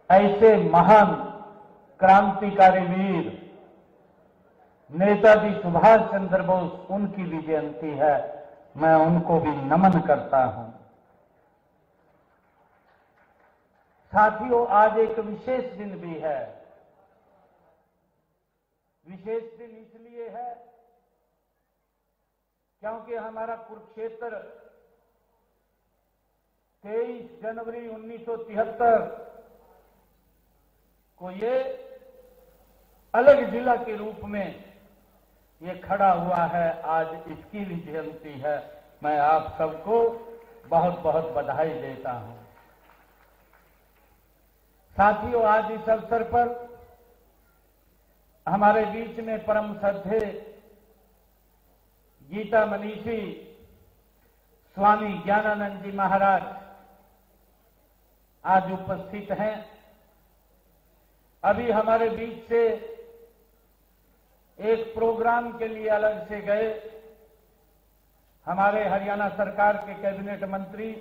ऐसे महान क्रांतिकारी वीर नेताजी सुभाष चंद्र बोस, उनकी भी जयंती है। मैं उनको भी नमन करता हूं। साथियों, आज एक विशेष दिन भी है। विशेष दिन इसलिए है क्योंकि हमारा कुरुक्षेत्र 23 जनवरी 1973 को ये अलग जिला के रूप में ये खड़ा हुआ है। आज इसकी भी जयंती है। मैं आप सबको बहुत बहुत बधाई देता हूं। साथियों, आज इस अवसर पर हमारे बीच में परम श्रद्धेय गीता मनीषी स्वामी ज्ञानानंद जी महाराज आज उपस्थित हैं। अभी हमारे बीच से एक प्रोग्राम के लिए अलग से गए हमारे हरियाणा सरकार के कैबिनेट मंत्री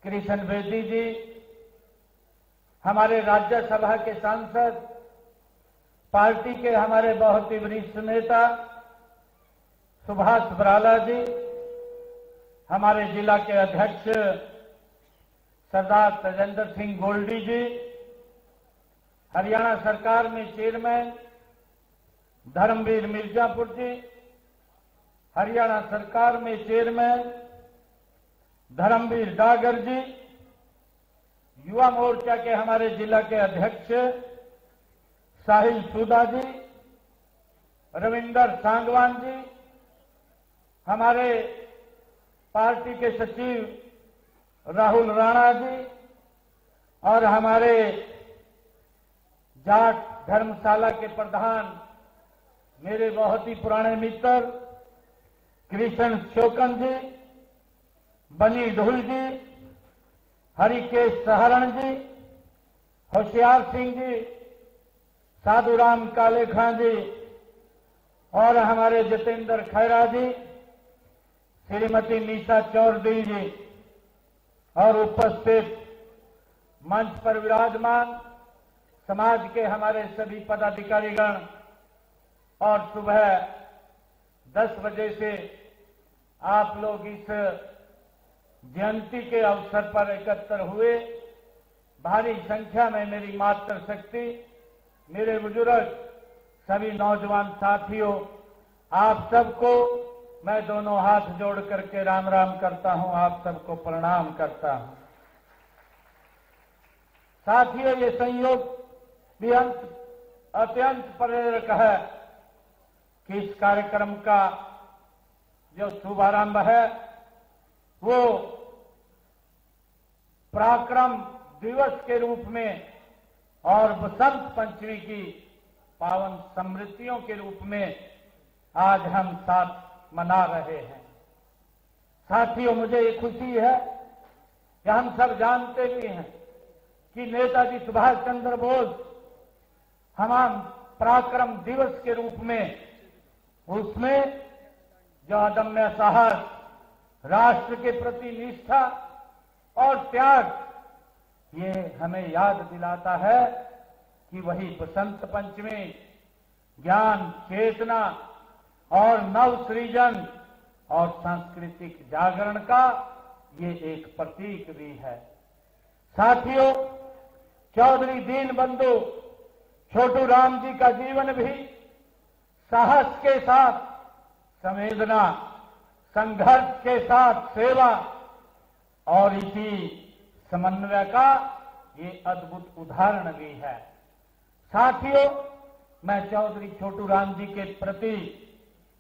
कृष्ण बेदी जी, हमारे राज्यसभा के सांसद, पार्टी के हमारे बहुत ही वरिष्ठ नेता सुभाष बराला जी, हमारे जिला के अध्यक्ष सरदार तेजेंद्र सिंह गोल्डी जी, हरियाणा सरकार में चेयरमैन धर्मवीर मिर्जापुर जी, हरियाणा सरकार में चेयरमैन धर्मवीर डागर जी, युवा मोर्चा के हमारे जिला के अध्यक्ष साहिल सूदा जी, रविंदर सांगवान जी, हमारे पार्टी के सचिव राहुल राणा जी और हमारे जाट धर्मशाला के प्रधान मेरे बहुत ही पुराने मित्र कृष्ण शोकन जी, बनी ढुल जी, हरिकेश सहरण जी, होशियार सिंह जी, साधुराम काले खां जी और हमारे जितेंद्र खैरा जी, श्रीमती निशा चौधरी जी और उपस्थित मंच पर विराजमान समाज के हमारे सभी पदाधिकारीगण और सुबह 10 बजे से आप लोग इस जयंती के अवसर पर एकत्र हुए। भारी संख्या में मेरी मातृशक्ति, मेरे बुजुर्ग, सभी नौजवान साथियों, आप सबको मैं दोनों हाथ जोड़ करके राम राम करता हूं। आप सबको प्रणाम करता हूं। साथियों, ये संयोग भी अत्यंत प्रेरक है कि इस कार्यक्रम का जो शुभारंभ है वो पराक्रम दिवस के रूप में और बसंत पंचमी की पावन स्मृतियों के रूप में आज हम साथ मना रहे हैं। साथियों, मुझे ये खुशी है कि हम सब जानते भी हैं कि नेताजी सुभाष चंद्र बोस हम पराक्रम दिवस के रूप में उसमें जो अदम्य साहस, राष्ट्र के प्रति निष्ठा और त्याग, ये हमें याद दिलाता है कि वही बसंत पंचमी ज्ञान, चेतना और नव सृजन और सांस्कृतिक जागरण का ये एक प्रतीक भी है। साथियों, चौधरी दीनबंधु छोटू राम जी का जीवन भी साहस के साथ संवेदना, संघर्ष के साथ सेवा और इसी समन्वय का ये अद्भुत उदाहरण भी है। साथियों, मैं चौधरी छोटू राम जी के प्रति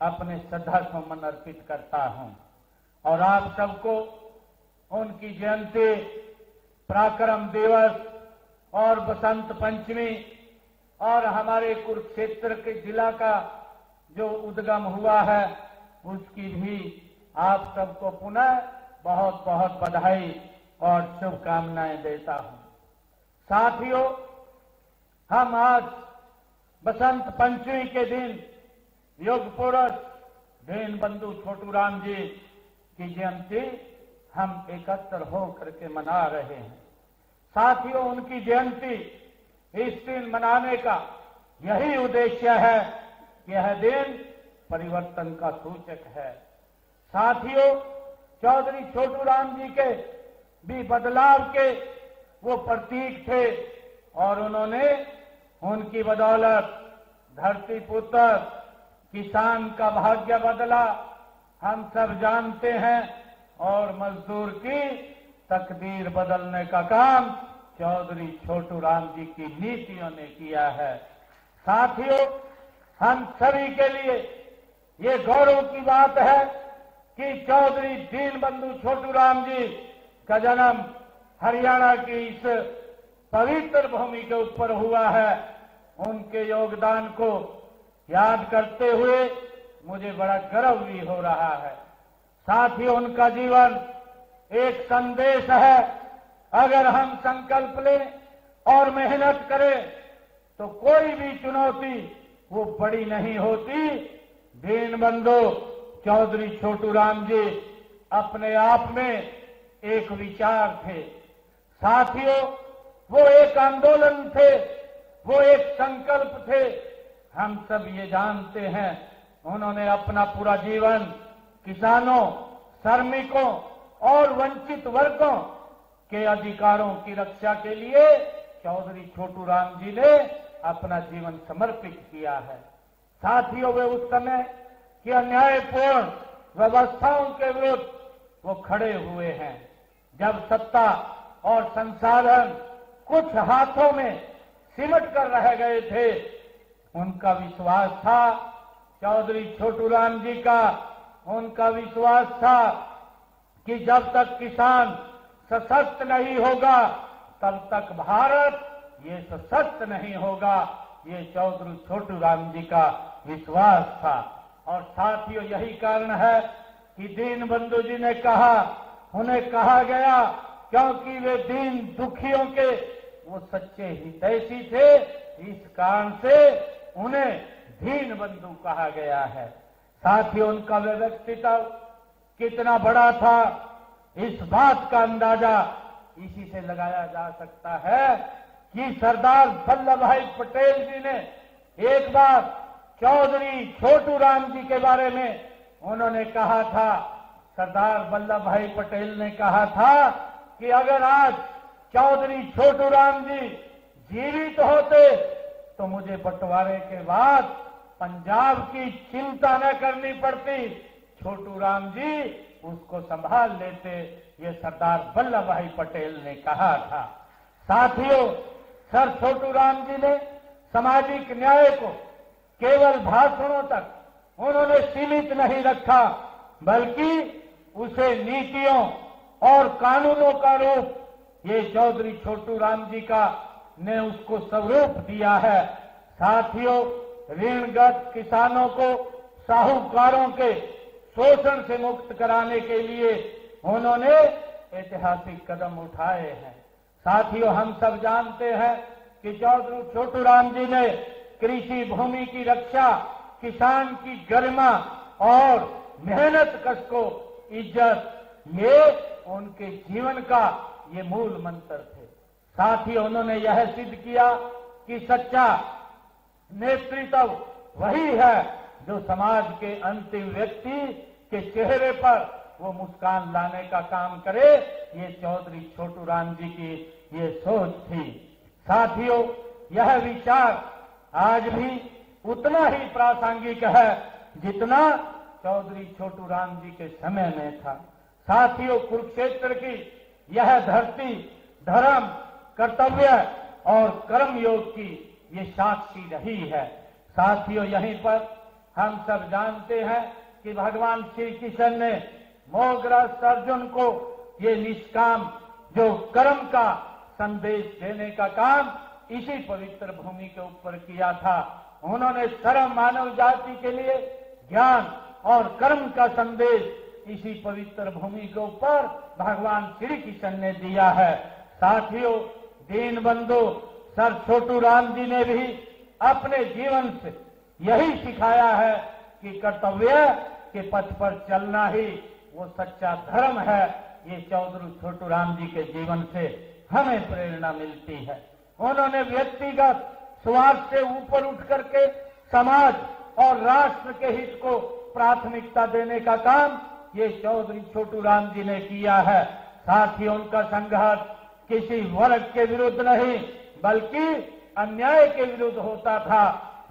अपने श्रद्धा सुमन अर्पित करता हूं और आप सबको उनकी जयंती, पराक्रम दिवस और बसंत पंचमी और हमारे कुरुक्षेत्र के जिला का जो उद्गम हुआ है उसकी भी आप सबको पुनः बहुत बहुत बधाई और शुभकामनाएं देता हूं। साथियों, हम आज बसंत पंचमी के दिन योग पुरुष दीनबंधु छोटू राम जी की जयंती हम एकत्र हो करके मना रहे हैं। साथियों, उनकी जयंती इस दिन मनाने का यही उद्देश्य है कि यह दिन परिवर्तन का सूचक है। साथियों, चौधरी छोटू राम जी के भी बदलाव के वो प्रतीक थे और उन्होंने उनकी बदौलत धरती पुत्र किसान का भाग्य बदला, हम सब जानते हैं। और मजदूर की तकदीर बदलने का काम चौधरी छोटू राम जी की नीतियों ने किया है। साथियों, हम सभी के लिए ये गौरव की बात है कि चौधरी दीनबंधु छोटू राम जी का जन्म हरियाणा की इस पवित्र भूमि के ऊपर हुआ है। उनके योगदान को याद करते हुए मुझे बड़ा गर्व भी हो रहा है। साथियों, उनका जीवन एक संदेश है। अगर हम संकल्प लें और मेहनत करें तो कोई भी चुनौती वो बड़ी नहीं होती। दीनबंधु चौधरी छोटू राम जी अपने आप में एक विचार थे। साथियों, वो एक आंदोलन थे, वो एक संकल्प थे। हम सब ये जानते हैं, उन्होंने अपना पूरा जीवन किसानों, श्रमिकों और वंचित वर्गों के अधिकारों की रक्षा के लिए चौधरी छोटू राम जी ने अपना जीवन समर्पित किया है। साथियों, वे उस समय की अन्यायपूर्ण व्यवस्थाओं के विरुद्ध वो खड़े हुए हैं। जब सत्ता और संसाधन कुछ हाथों में सिमट कर रह गए थे, उनका विश्वास था, चौधरी छोटू राम जी का उनका विश्वास था कि जब तक किसान सशक्त नहीं होगा तब तक भारत ये सशक्त नहीं होगा। ये चौधरी छोटू राम जी का विश्वास था। और साथियों, यही कारण है कि दीनबंधु जी ने कहा, उन्हें कहा गया क्योंकि वे दीन दुखियों के वो सच्चे हितैषी थे, इस कारण से उन्हें दीनबंधु कहा गया है। साथियों, उनका व्यक्तित्व कितना बड़ा था, इस बात का अंदाजा इसी से लगाया जा सकता है कि सरदार वल्लभ भाई पटेल जी ने एक बार चौधरी छोटू राम जी के बारे में उन्होंने कहा था, सरदार वल्लभ भाई पटेल ने कहा था कि अगर आज चौधरी छोटू राम जी जीवित होते तो मुझे बंटवारे के बाद पंजाब की चिंता न करनी पड़ती, छोटू राम जी उसको संभाल लेते। ये सरदार वल्लभ भाई पटेल ने कहा था। साथियों, सर छोटू राम जी ने सामाजिक न्याय को केवल भाषणों तक उन्होंने सीमित नहीं रखा, बल्कि उसे नीतियों और कानूनों का रूप ये चौधरी छोटू राम जी का ने उसको स्वरूप दिया है। साथियों, ऋणग्रस्त किसानों को साहूकारों के शोषण से मुक्त कराने के लिए उन्होंने ऐतिहासिक कदम उठाए हैं। साथियों, हम सब जानते हैं कि चौधरी छोटू राम जी ने कृषि भूमि की रक्षा, किसान की गरिमा और मेहनत कश को इज्जत, ये उनके जीवन का ये मूल मंत्र थे। साथ ही उन्होंने यह सिद्ध किया कि सच्चा नेतृत्व वही है जो समाज के अंतिम व्यक्ति के चेहरे पर वो मुस्कान लाने का काम करे। ये चौधरी छोटू राम जी की ये सोच थी। साथियों, यह विचार आज भी उतना ही प्रासंगिक है जितना चौधरी छोटू राम जी के समय में था। साथियों, कुरुक्षेत्र की यह धरती धर्म, कर्तव्य और कर्म योग की ये साक्षी रही है। साथियों, यहीं पर हम सब जानते हैं कि भगवान श्री कृष्ण ने मोहग्रस्त अर्जुन को ये निष्काम जो कर्म का संदेश देने का काम इसी पवित्र भूमि के ऊपर किया था। उन्होंने सर्व मानव जाति के लिए ज्ञान और कर्म का संदेश इसी पवित्र भूमि के ऊपर भगवान श्री कृष्ण ने दिया है। साथियों, दीनबंधु सर छोटू राम जी ने भी अपने जीवन से यही सिखाया है कि कर्तव्य के पथ पर चलना ही वो सच्चा धर्म है। ये चौधरी छोटू राम जी के जीवन से हमें प्रेरणा मिलती है। उन्होंने व्यक्तिगत स्वार्थ से ऊपर उठ करके समाज और राष्ट्र के हित को प्राथमिकता देने का काम ये चौधरी छोटू राम जी ने किया है। साथ ही उनका संघर्ष किसी वर्ग के विरुद्ध नहीं बल्कि अन्याय के विरुद्ध होता था।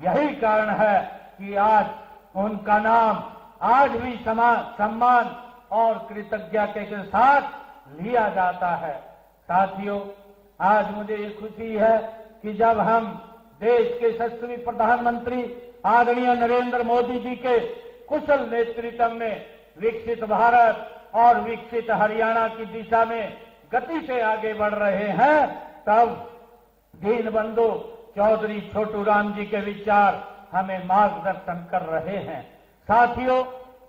यही कारण है कि आज उनका नाम आज भी सम्मान और कृतज्ञता के साथ लिया जाता है। साथियों, आज मुझे ये खुशी है कि जब हम देश के यशस्वी प्रधानमंत्री आदरणीय नरेंद्र मोदी जी के कुशल नेतृत्व में विकसित भारत और विकसित हरियाणा की दिशा में गति से आगे बढ़ रहे हैं, तब दीनबंधु चौधरी छोटू राम जी के विचार हमें मार्गदर्शन कर रहे हैं। साथियों,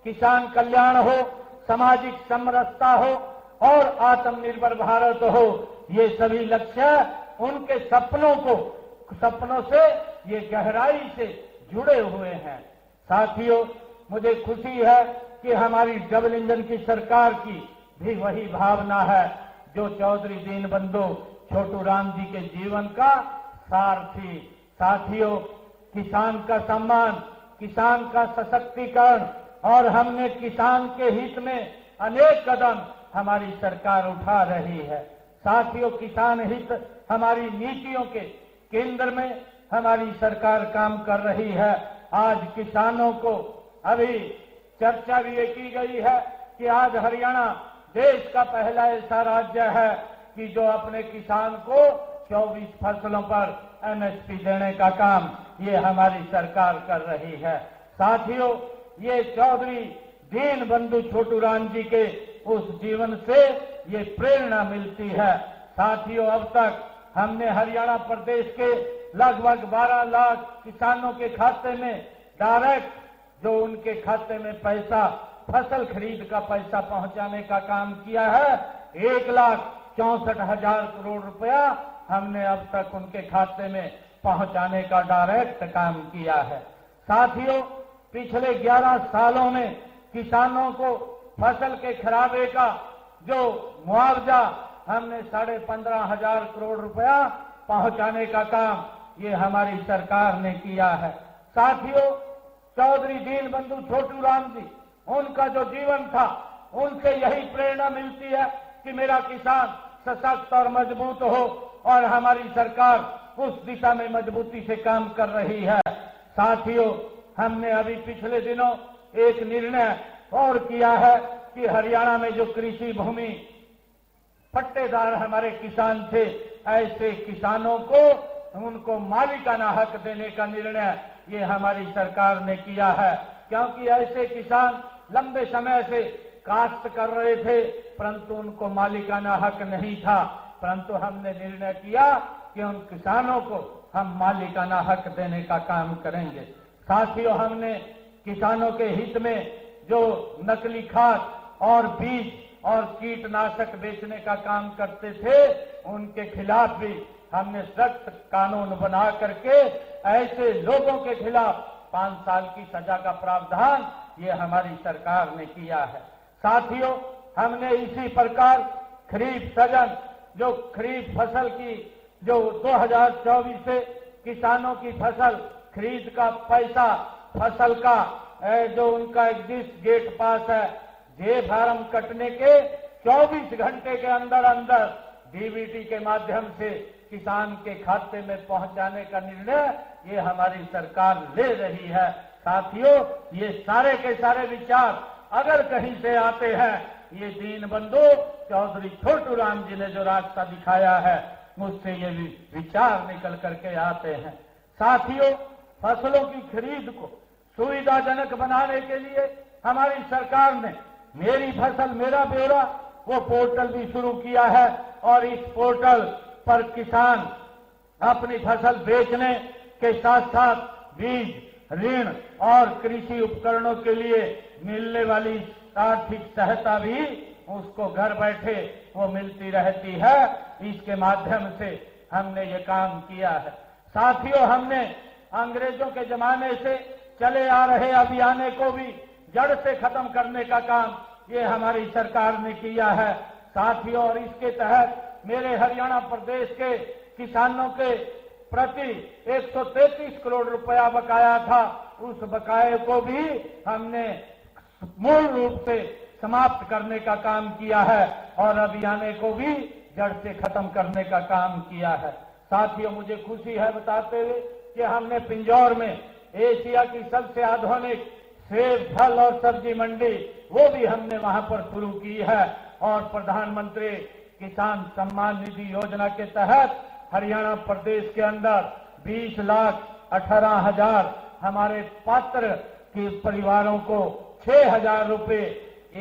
किसान कल्याण हो, सामाजिक समरसता हो और आत्मनिर्भर भारत हो, ये सभी लक्ष्य उनके सपनों से ये गहराई से जुड़े हुए हैं। साथियों, मुझे खुशी है कि हमारी डबल इंजन की सरकार की भी वही भावना है जो चौधरी दीनबंधु छोटू राम जी के जीवन का सार थी। साथियों, किसान का सम्मान, किसान का सशक्तिकरण और हमने किसान के हित में अनेक कदम हमारी सरकार उठा रही है। साथियों, किसान हित हमारी नीतियों के केंद्र में हमारी सरकार काम कर रही है। आज किसानों को अभी चर्चा भी ये की गई है कि आज हरियाणा देश का पहला ऐसा राज्य है कि जो अपने किसान को 24 फसलों पर एमएसपी देने का काम ये हमारी सरकार कर रही है। साथियों, ये चौधरी दीनबंधु छोटू राम जी के उस जीवन से ये प्रेरणा मिलती है। साथियों, अब तक हमने हरियाणा प्रदेश के लगभग 12 लाख किसानों के खाते में डायरेक्ट जो उनके खाते में पैसा फसल खरीद का पैसा पहुंचाने का काम किया है। 1,64,000 करोड़ रुपया हमने अब तक उनके खाते में पहुंचाने का डायरेक्ट काम किया है। साथियों, पिछले 11 सालों में किसानों को फसल के खराबे का जो मुआवजा हमने 15,500 करोड़ रुपया पहुंचाने का काम ये हमारी सरकार ने किया है। साथियों, चौधरी दीनबंधु छोटू राम जी, उनका जो जीवन था उनसे यही प्रेरणा मिलती है कि मेरा किसान सशक्त और मजबूत हो और हमारी सरकार उस दिशा में मजबूती से काम कर रही है। साथियों, हमने अभी पिछले दिनों एक निर्णय और किया है कि हरियाणा में जो कृषि भूमि पट्टेदार हमारे किसान थे, ऐसे किसानों को उनको मालिकाना हक देने का निर्णय ये हमारी सरकार ने किया है। क्योंकि ऐसे किसान लंबे समय से काश्त कर रहे थे परंतु उनको मालिकाना हक नहीं था, परंतु हमने निर्णय किया कि उन किसानों को हम मालिकाना हक देने का काम करेंगे। साथियों, हमने किसानों के हित में जो नकली खाद और बीज और कीटनाशक बेचने का काम करते थे उनके खिलाफ भी हमने सख्त कानून बना करके ऐसे लोगों के खिलाफ 5 साल की सजा का प्रावधान ये हमारी सरकार ने किया है। साथियों, हमने इसी प्रकार खरीफ सीजन जो खरीफ फसल की जो 2024 से किसानों की फसल खरीद का पैसा फसल का जो उनका एग्जिट गेट पास है जे फार्म कटने के 24 घंटे के अंदर अंदर डीबीटी के माध्यम से किसान के खाते में पहुंचाने का निर्णय ये हमारी सरकार ले रही है। साथियों, ये सारे के सारे विचार अगर कहीं से आते हैं ये दीनबंधु चौधरी छोटू राम जी ने जो रास्ता दिखाया है उससे ये विचार निकल करके आते हैं। साथियों, फसलों की खरीद को सुविधाजनक बनाने के लिए हमारी सरकार ने मेरी फसल मेरा ब्यौरा वो पोर्टल भी शुरू किया है और इस पोर्टल पर किसान अपनी फसल बेचने के साथ साथ बीज, ऋण और कृषि उपकरणों के लिए मिलने वाली आर्थिक सहायता भी उसको घर बैठे वो मिलती रहती है। इसके माध्यम से हमने ये काम किया है। साथियों, हमने अंग्रेजों के जमाने से चले आ रहे अभियान को भी जड़ से खत्म करने का काम ये हमारी सरकार ने किया है। साथियों, और इसके तहत मेरे हरियाणा प्रदेश के किसानों के प्रति 133 करोड़ रुपया बकाया था, उस बकाये को भी हमने मूल रूप से समाप्त करने का काम किया है और अभियान को भी जड़ से खत्म करने का काम किया है। साथियों, मुझे खुशी है बताते हुए कि हमने पिंजौर में एशिया की सबसे आधुनिक सेब, फल और सब्जी मंडी वो भी हमने वहां पर शुरू की है और प्रधानमंत्री किसान सम्मान निधि योजना के तहत हरियाणा प्रदेश के अंदर 20,18,000 हमारे पात्र के परिवारों को 6,000 रुपए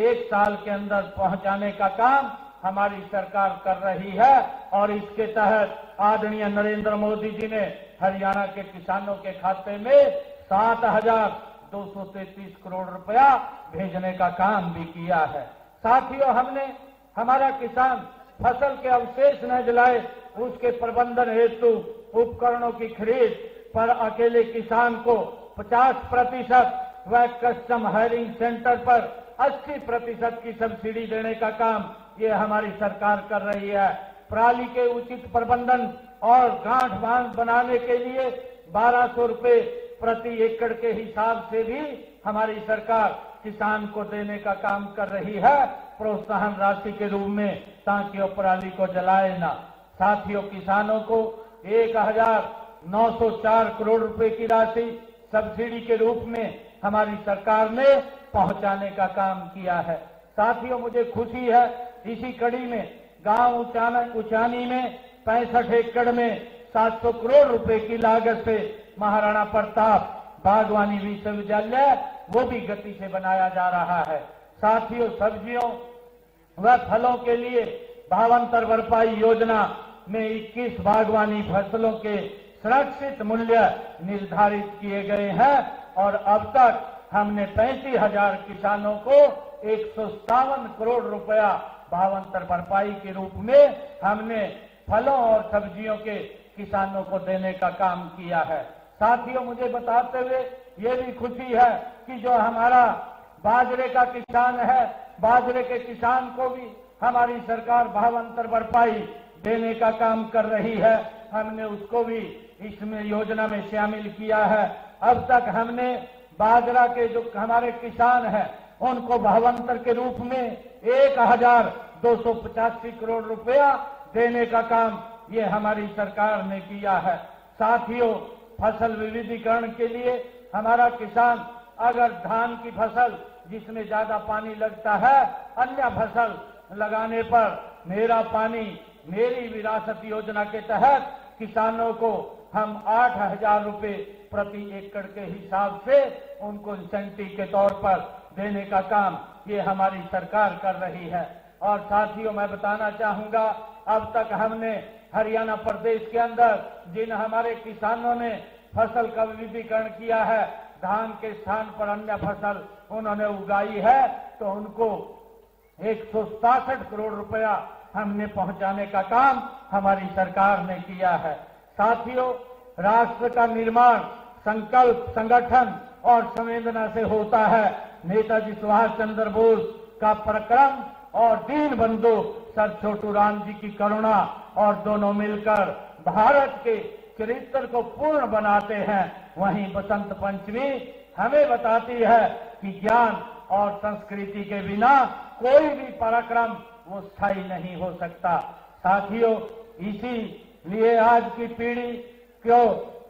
एक साल के अंदर पहुंचाने का काम हमारी सरकार कर रही है और इसके तहत आदरणीय नरेंद्र मोदी जी ने हरियाणा के किसानों के खाते में 7,233 करोड़ रुपया भेजने का काम भी किया है। साथियों, हमने हमारा किसान फसल के अवशेष न जलाए उसके प्रबंधन हेतु उपकरणों की खरीद पर अकेले किसान को 50% व कस्टम हायरिंग सेंटर पर 80% की सब्सिडी देने का काम ये हमारी सरकार कर रही है। पराली के उचित प्रबंधन और गांठ बांध बनाने के लिए 1,200 रुपए प्रति एकड़ के हिसाब से भी हमारी सरकार किसान को देने का काम कर रही है, प्रोत्साहन राशि के रूप में, ताकि वो पराली को जलाए ना। साथियों, किसानों को 1,904 करोड़ रुपए की राशि सब्सिडी के रूप में हमारी सरकार ने पहुंचाने का काम किया है। साथियों, मुझे खुशी है इसी कड़ी में गांव उचानी में 65 एकड़ में 700 करोड़ रुपए की लागत से महाराणा प्रताप बागवानी विश्वविद्यालय वो भी गति से बनाया जा रहा है। साथियों, सब्जियों व फलों के लिए भावांतर भरपाई योजना में 21 बागवानी फसलों के सुरक्षित मूल्य निर्धारित किए गए हैं और अब तक हमने 35,000 किसानों को 157 करोड़ रुपया भावांतर भरपाई के रूप में हमने फलों और सब्जियों के किसानों को देने का काम किया है। साथियों, मुझे बताते हुए ये भी खुशी है कि जो हमारा बाजरे का किसान है, बाजरे के किसान को भी हमारी सरकार भावांतर भरपाई देने का काम कर रही है। हमने उसको भी इसमें योजना में शामिल किया है। अब तक हमने बाजरा के जो हमारे किसान हैं उनको भावांतर के रूप में 1,285 करोड़ रुपया देने का काम ये हमारी सरकार ने किया है। साथियों, फसल विविधीकरण के लिए हमारा किसान अगर धान की फसल जिसमें ज्यादा पानी लगता है, अन्य फसल लगाने पर मेरा पानी मेरी विरासत योजना के तहत किसानों को हम 8,000 रुपए प्रति एकड़ के हिसाब से उनको इंसेंटिव के तौर पर देने का काम ये हमारी सरकार कर रही है। और साथियों, मैं बताना चाहूंगा, अब तक हमने हरियाणा प्रदेश के अंदर जिन हमारे किसानों ने फसल का विविधीकरण किया है, धान के स्थान पर अन्य फसल उन्होंने उगाई है, तो उनको 167 करोड़ रुपया हमने पहुंचाने का काम हमारी सरकार ने किया है। साथियों, राष्ट्र का निर्माण संकल्प, संगठन और संवेदना से होता है। नेताजी सुभाष चंद्र बोस का पराक्रम और दीन बंधु सर छोटू राम जी की करुणा और दोनों मिलकर भारत के चरित्र को पूर्ण बनाते हैं। वहीं बसंत पंचमी हमें बताती है कि ज्ञान और संस्कृति के बिना कोई भी पराक्रम वो स्थायी नहीं हो सकता। साथियों, इसीलिए आज की पीढ़ी को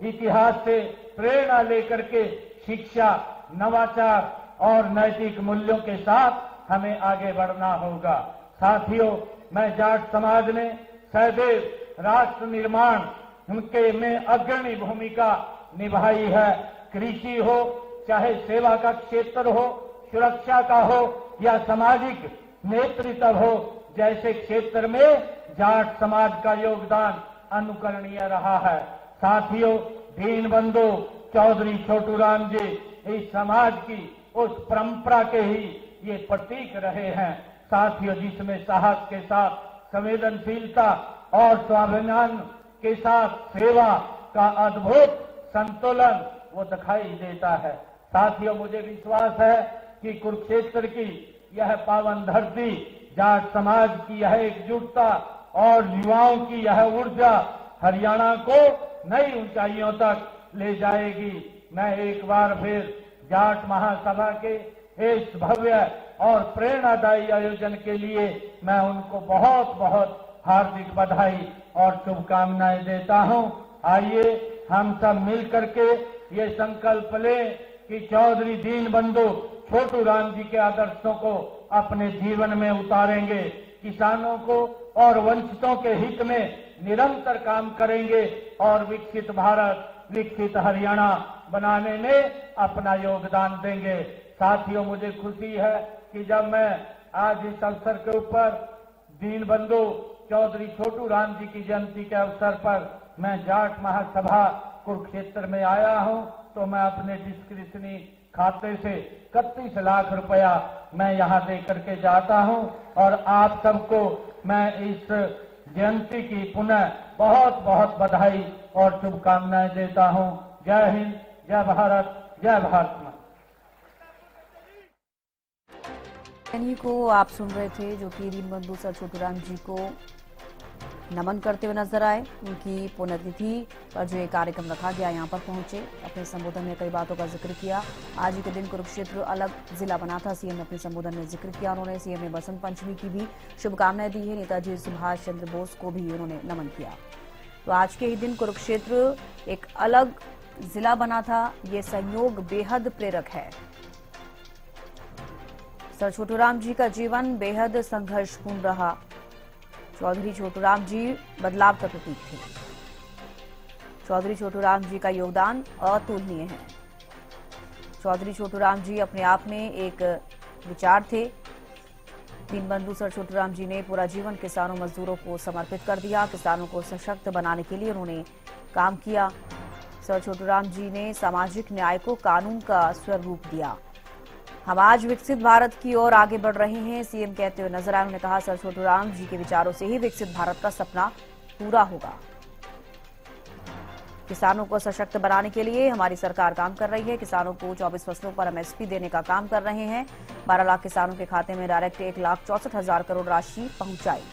इतिहास से प्रेरणा लेकर के शिक्षा, नवाचार और नैतिक मूल्यों के साथ हमें आगे बढ़ना होगा। साथियों, मैं जाट समाज ने सदैव राष्ट्र निर्माण में अग्रणी भूमिका निभाई है। कृषि हो, चाहे सेवा का क्षेत्र हो, सुरक्षा का हो या सामाजिक नेतृत्व हो, जैसे क्षेत्र में जाट समाज का योगदान अनुकरणीय रहा है। साथियों, दीनबंधु चौधरी छोटू राम जी इस समाज की उस परंपरा के ही ये प्रतीक रहे हैं। साथियों, जिसमें साहस के साथ संवेदनशीलता और स्वाभिमान के साथ सेवा का अद्भुत संतुलन वो दिखाई देता है। साथियों, मुझे विश्वास है कि कुरुक्षेत्र की यह पावन धरती जाट समाज की यह एकजुटता और युवाओं की यह ऊर्जा हरियाणा को नई ऊंचाइयों तक ले जाएगी। मैं एक बार फिर जाट महासभा के इस भव्य और प्रेरणादायी आयोजन के लिए मैं उनको बहुत बहुत हार्दिक बधाई और शुभकामनाएं देता हूं। आइए हम सब मिल करके ये संकल्प लें कि चौधरी दीनबंधु छोटू राम जी के आदर्शों को अपने जीवन में उतारेंगे, किसानों को और वंचितों के हित में निरंतर काम करेंगे और विकसित भारत, विकसित हरियाणा बनाने में अपना योगदान देंगे। साथियों, मुझे खुशी है कि जब मैं आज इस अवसर के ऊपर दीनबंधु चौधरी छोटू राम जी की जयंती के अवसर पर मैं जाट महासभा कुरुक्षेत्र में आया हूं, तो मैं अपने डिस्क्रिप्शनी खाते से 31 लाख रुपया मैं यहां दे करके जाता हूं और आप सबको मैं इस जयंती की पुनः बहुत बहुत बधाई और शुभकामनाएं देता हूं। जय हिंद, जय भारत, जय भारत मां। इन्हीं को आप सुन रहे थे जो कि दीनबंधु सर छोटू राम जी को नमन करते हुए नजर आए। उनकी पुण्यतिथि पर जो ये कार्यक्रम रखा गया, यहाँ पर पहुंचे, अपने संबोधन में कई बातों का जिक्र किया। आज ही के दिन कुरुक्षेत्र अलग जिला बना था, सीएम ने अपने संबोधन में जिक्र किया। उन्होंने सीएम ने बसंत पंचमी की भी शुभकामनाएं दी है। नेताजी सुभाष चंद्र बोस को भी उन्होंने नमन किया। तो आज के ही दिन कुरुक्षेत्र एक अलग जिला बना था, ये संयोग बेहद प्रेरक है। सर छोटू राम जी का जीवन बेहद संघर्षपूर्ण रहा। चौधरी छोटू राम जी बदलाव का प्रतीक थे। चौधरी छोटू राम जी का योगदान अतुलनीय है। चौधरी छोटू राम जी अपने आप में एक विचार थे। दीनबंधु सर छोटू राम जी ने पूरा जीवन किसानों मजदूरों को समर्पित कर दिया। किसानों को सशक्त बनाने के लिए उन्होंने काम किया। सर छोटू राम जी ने सामाजिक न्याय को कानून का स्वरूप दिया। हम आज विकसित भारत की ओर आगे बढ़ रहे हैं, सीएम कहते हुए नजर आए। उन्होंने कहा, सर छोटू राम जी के विचारों से ही विकसित भारत का सपना पूरा होगा। किसानों को सशक्त बनाने के लिए हमारी सरकार काम कर रही है। किसानों को 24 फसलों पर एमएसपी देने का काम कर रहे हैं। 12 लाख किसानों के खाते में डायरेक्ट 1,64,000 करोड़ राशि पहुंचाई।